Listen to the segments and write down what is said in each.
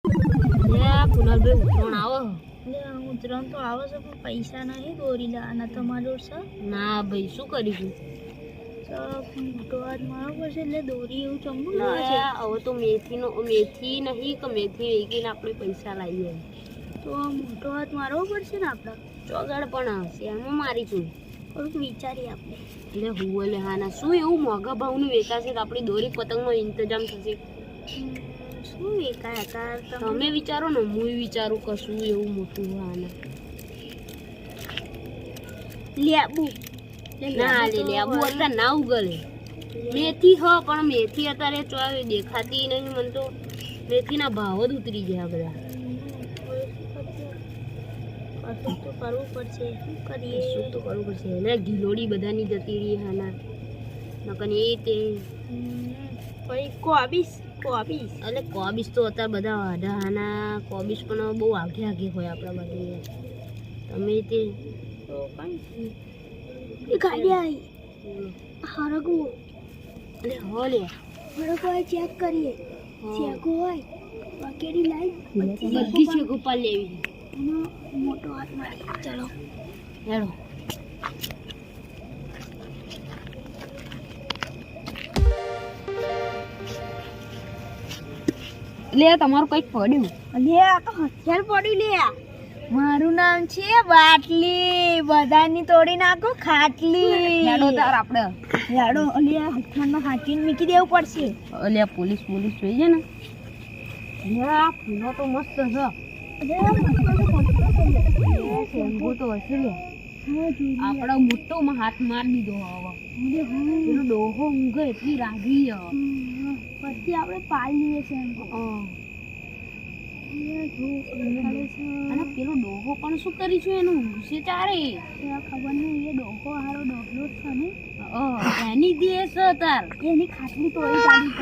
કુનાલભાઈ ઉતરણ આવો. ઉતરણ તો આવે છે પણ પૈસા નહીં દોરી લાવવાના તમારો છે. ના ભાઈ શું કરીશું? મોટો હાથ મારો પડશે એટલે દોરી એવું ચંબુ હવે તો મેથી નહીં કે મેથી વેચીને આપણે પૈસા લાવીએ તો મોટો હાથ મારવો પડશે ને આપણે. ચોગડ પણ શેમાં મારીશું થોડુંક વિચારીએ આપણે. એટલે હું લે હા ના શું એવું મોંઘા ભાવનું વેચાશે તો આપણી દોરી પતંગનો ઇંતજામ થશે. શું વેચાય કાર તમે વિચારો ને હું વિચારું કશું એવું મોટું હાના લેબુ ના લે લેબુ અત્યારે ના ઉગલે. મેથી હ પણ મેથી અત્યારે ચોય દેખાતી નહીં. મને તો મેથીના ભાવ જ ઉતરી ગયા બધા. કશું તો કરવું પડશે. શું કરીએ? શું તો કરવું પડશે એટલે ગિલોડી બધાની જતી રહી હાના નકન એ તે પછી કોબીસ એટલે કોબીસ તો અત્યારે બધા વાઢા હાના કોબીસ પણ બહુ આગે હોય આપણા બાજુ. તમે તે તો કઈ ગાડી આવી હરગુ એટલે હો લે હરગુ ચેક કરીએ. ચેક હોય વાકેડી લાઈ બધી ચેક ઉપર લેવી એનો મોટો હાથ મારી. ચલો હેડો. લે તમારું કઈક પડ્યું. લે આ તો હથિયાર પડ્યું. લે મારું નામ છે બાટલી. બધાની તોડી નાખો ખાટલી. હેડો તાર આપણે હેડો. અલ્યા હથિયારમાં હાચીને મૂકી દેવું પડશે. અલ્યા પોલીસ જોઈ છે ને. આ ફૂલો તો મસ્ત છે. શેમ્પુ તો હશે લે. આપડો મોટો માં હાથ માર દીધો. હવે પેલો ડોહો ઊંઘે એટલી રાગી પછી આપણે પાડીએ છે. અને પેલો ડોહો પણ શું કરીશું એનું ઊંઘશે ચારે ખબર નહીં. એ ડોહો હારો ડોહલો છે ને એની દેશ તાર એની ખાટલી તોડી કાઢી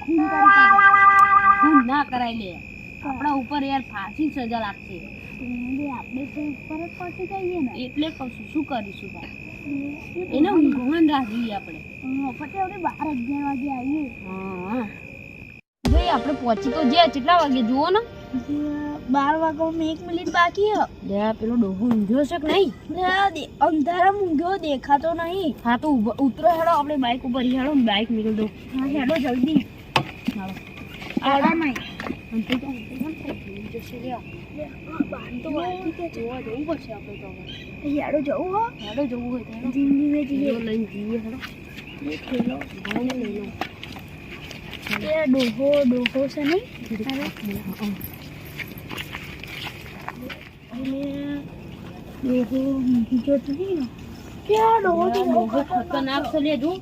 ખૂન ના કરાય લે. આપણા ઉપર યાર ફાંસી સજા લાગશે. આપણે તો ઉપર જ પહોંચી જઈએ ને એટલે કશું શું કરીશું તાર એને ઊંઘવાન રાખીએ આપણે. પછી આપણે 12-11 વાગે આવીએ. હા ભાઈ આપણે પહોંચી તો જ્યાં કેટલા વાગે જુઓ ને 12 વાગ્યામાં 1 મિનિટ બાકી હે. લે પેલો ડોહો ઊંઘ્યો છે કે નહીં? અંધારામાં ઊંઘ્યો દેખાતો નહીં. હા તો ઉતરો હેડો આપણે બાઇક ઉપર હેડો બાઇક નીકળ દો. હા હેડો જલ્દી. હાલો આડા નહીં તો જોવા જવું પડશે આપણે તો. હેડો જવું હો. હેડો જવું હોય તો ધીમે જઈએ. લઈને જઈએ હેડો. લઈ લો એ ડોહો છે નહીં. ડોહો મૂકી જતો નહીં ને. ક્યાં ડોહો ખતરનાક છે લે જો.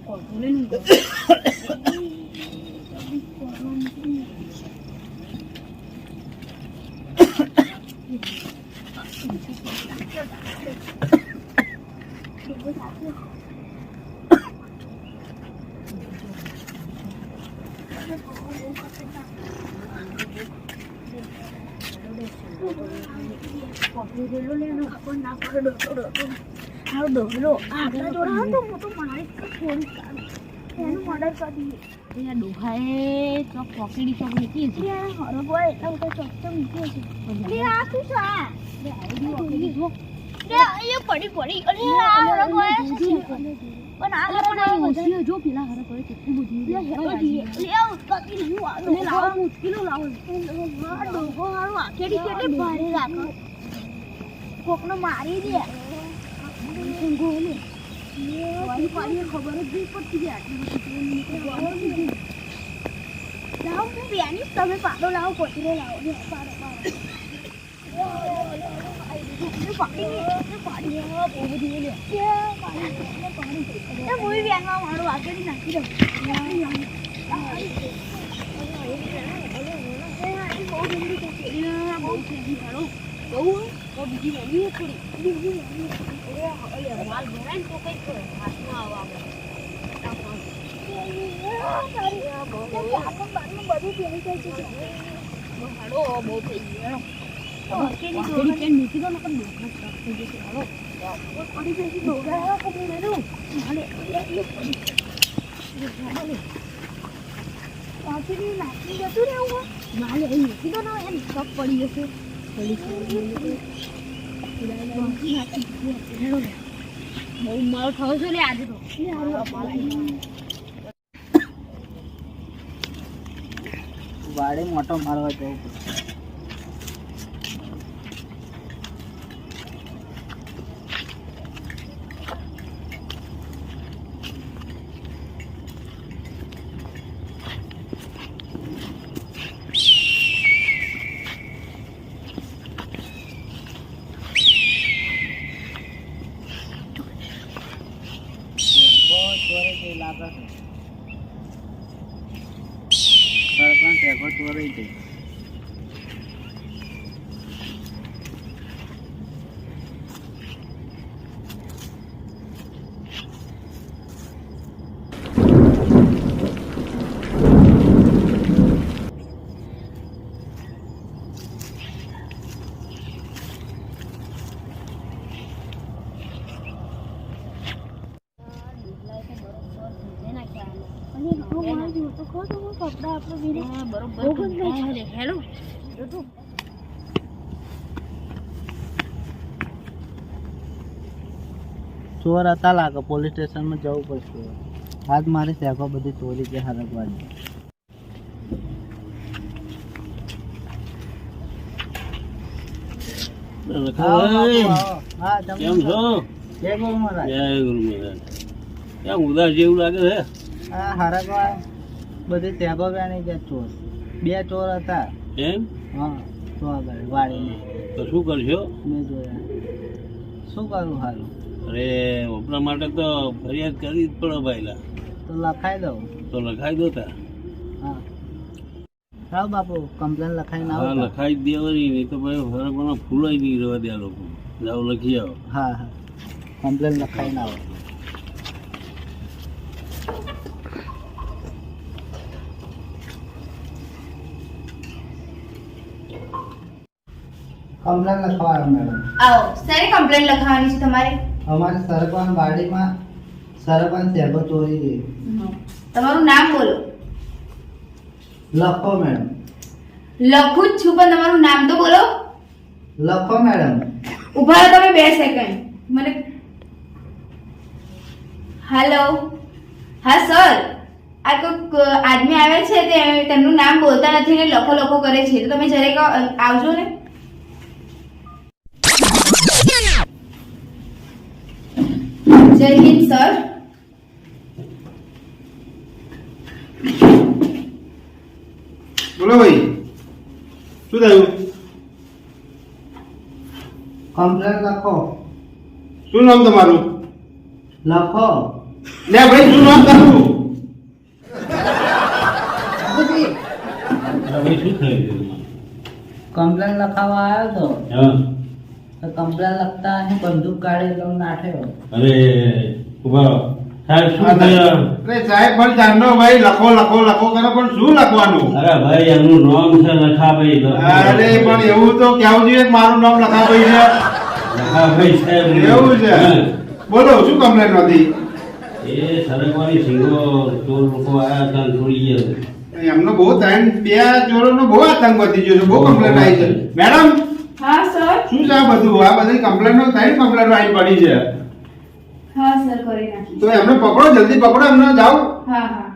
ડોહાએ ચોક પોકેડી ચોક મૂકી છે. જો પેલા હરક હોય કેટલું બધું કોકનો મારી દે. ખબર જ નહીં પડતી લાવો હું બેનીશ. તમે પાડો લાવો પતરો લાવો. મારું આગળ નાખી દઉં. માલ ભરાય ને તો કઈક હાથમાં આવવા બહુ થઈ ગયો. મૂકી દો ને પાછી નાખી જતું રહેવું માલે અહીં મૂકી દો ને એમ કપ પડી જશે બહુ મારો થયો છે લે આજે તો વાડે મોટો મારવા જવું પડશે. ચોરાઈ ગઈ. ચોર હતા લાગે, પોલીસ સ્ટેશનમાં જવું પડશે. આજ મારી સેકો બધી ચોરી છે હરકવાની. હા, કેમ છો? જય ગુરુ મહારાજ. જય ગુરુ મહારાજ. કેમ ઉદાસ જેવું લાગે છે? હા, હરકવા બધી સેકો ગાની છે ચોર. બે ચોર હતા. એમ? હા, તો આગળ વાડીમાં. તો શું કરશો? મેં જોયા. શું કરું હારું? અરે આપણા માટે તો ફરિયાદ કરવી જ પડે ભાઈલા. તો લખાઈ દઉં. તો લખાઈ દો તાર. હા હા બાપુ, કમ્પ્લેન લખાઈ ના. હા, લખાઈ જ દેવાની, નહીં તો ભાઈ ફરકવાના ફૂલાઈ નહીં રહેવા દે આ લોકો. જાઓ લખી આવો. હા હા, કમ્પ્લેન લખાઈ ના આવો. કમ્પ્લેન લખવા મેડમ. આવો સારી કમ્પ્લેન લખવાની છે તમારે. અમારી સરપંચ વાડીમાં સરપંચ સેબો ચોરી ગઈ. તમારું નામ બોલો. લખો મેડમ. લખું જ છું પણ તમારું નામ તો બોલો. લખો મેડમ. ઉભા રહો તમે 2 સેકન્ડ. મને હેલો. હા સર, આ કોઈક આદમી આવે છે તે તેમનું નામ બોલતા નથી ને લખો લખો કરે છે, તો તમે જરેક આવજો ને. જય હિન્દ સર. બોલો ભાઈ, શું થયું? કમ્પ્લેન લખો. શું નામ તમારું? લખો. લે ભાઈ, શું નામ તારું? ભાઈ શું થયું? કમ્પ્લેન લખાવા આવ્યો તો. હા, તો કમ્પ્લેન લખતા અહીં બંદૂક કાઢી લઉં નાઠ્યો. અરે ઉભા સાહેબ, શું થયું? અરે સાહેબ પણ જાણો ભાઈ, લખો લખો લખો કરો, પણ શું લખવાનું? અરે ભાઈ એમનું નામ છે લખાભાઈ. અરે પણ એવું તો કેવું જોઈએ કે મારું નામ લખાભાઈ છે. લખાભાઈ સાહેબ એવું છે? બોલો શું કમ્પ્લેન હતી? એ સરગવાની સિંગો ચોર લોકો આયા હતા ચોરી ગયા. એમનો બહુ બે ચોરોનો બહુ આતંક વધી ગયો છે, બહુ કમ્પ્લેન આવી છે. મેડમ હા સર. શું છે આ બધું? આ બધી કમ્પ્લેનો કમ્પ્લેનો આવી પડી છે. હા સર, કરી નાખી. તો એમને પકડો, જલ્દી પકડો એમને. જાઓ. હા હા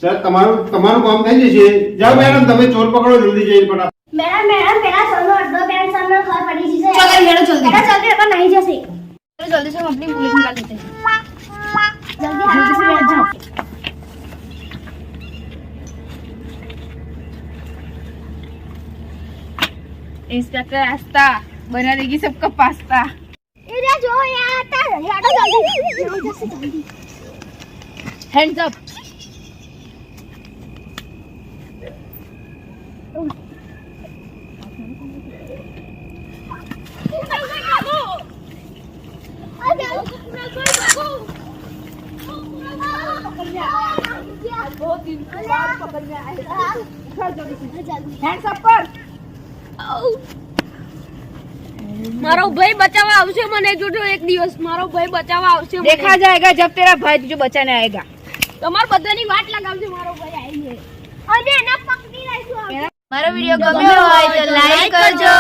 સર, તમારું કામ થઈ જશે. જાઓ મેડમ, તમે ચોર પકડો જલ્દી જઈને. પણ મેડમ પેલા સોનો અડધો પેન્ટ સામે ઘર પડી છે. ચલો હેડો જલ્દી. પેલા જલ્દી अपन नहीं जैसे. चलो जल्दी से हम अपनी पुलिस निकाल देते हैं. जल्दी से बैठ जाओ. इंस्पेक्टर आस्था बना देगी सबका पास्ता. ये जो यहाँ आता है, हटो जल्दी. Hands up. મારો ભાઈ બચાવવા આવશે મને જોજો એક દિવસ. મારો ભાઈ બચાવવા આવશે. देखा जाएगा जब तेरा भाई तुझे बचाने आएगा. તમાર બધાની વાટ લગાવજો. મારો ભાઈ આવી છે. અને એના પકડી લઈશું. મારો વિડિયો ગમ્યો હોય તો લાઈક કરજો,